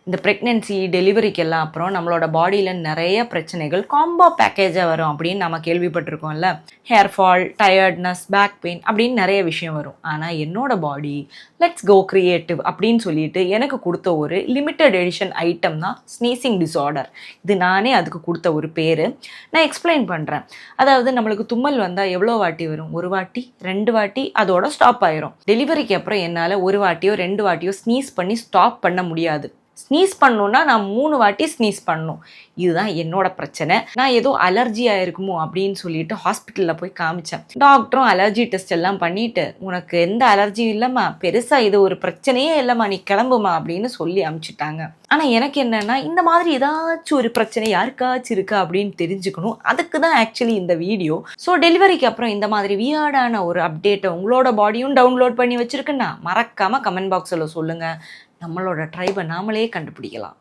இந்த ப்ரெக்னென்சி டெலிவரிக்கெல்லாம் அப்புறம் நம்மளோட பாடியில் நிறைய பிரச்சனைகள் காம்போ பேக்கேஜாக வரும் அப்படின்னு நம்ம கேள்விப்பட்டிருக்கோம்ல. Hair fall, tiredness, back pain அப்படின்னு நிறைய விஷயம் வரும். ஆனால் என்னோட பாடி லெட்ஸ் கோ கிரியேட்டிவ் அப்படின்னு சொல்லிட்டு எனக்கு கொடுத்த ஒரு லிமிட்டட் எடிஷன் ஐட்டம் தான் ஸ்னீசிங் டிஸார்டர். இது நானே அதுக்கு கொடுத்த ஒரு பேர். நான் எக்ஸ்பிளைன் பண்ணுறேன். அதாவது நம்மளுக்கு தும்மல் வந்தால் எவ்வளோ வாட்டி வரும்? ஒரு வாட்டி, 2 வாட்டி, அதோட ஸ்டாப் ஆயிரும். டெலிவரிக்கு அப்புறம் என்னால் ஒரு வாட்டியோ 2 வாட்டியோ ஸ்னீஸ் பண்ணி ஸ்டாப் பண்ண முடியாது. ஸ்னீஸ் பண்ணணுன்னா நான் 3 வாட்டி ஸ்னீஸ் பண்ணணும். இதுதான் என்னோட பிரச்சனை. நான் ஏதோ அலர்ஜி ஆயிருக்குமோ அப்படின்னு சொல்லிட்டு ஹாஸ்பிட்டலில் போய் காமிச்சேன். டாக்டரும் அலர்ஜி டெஸ்ட் எல்லாம் பண்ணிட்டு, உனக்கு எந்த அலர்ஜியும் இல்லைம்மா, பெருசாக இது ஒரு பிரச்சனையே இல்லைம்மா, நீ கிளம்புமா அப்படின்னு சொல்லி அனுப்பிச்சிட்டாங்க. ஆனால் எனக்கு என்னென்னா, இந்த மாதிரி ஏதாச்சும் ஒரு பிரச்சனை யாருக்காச்சும் இருக்கா அப்படின்னு தெரிஞ்சுக்கணும். அதுக்கு தான் ஆக்சுவலி இந்த வீடியோ. ஸோ டெலிவரிக்கு அப்புறம் இந்த மாதிரி வியர்டான ஒரு அப்டேட்டை உங்களோட பாடியும் டவுன்லோட் பண்ணி வச்சுருக்குன்னா மறக்காமல் கமெண்ட் பாக்ஸில் சொல்லுங்கள். நம்மளோட ட்ரைபை நாமளே கண்டுபிடிக்கலாம்.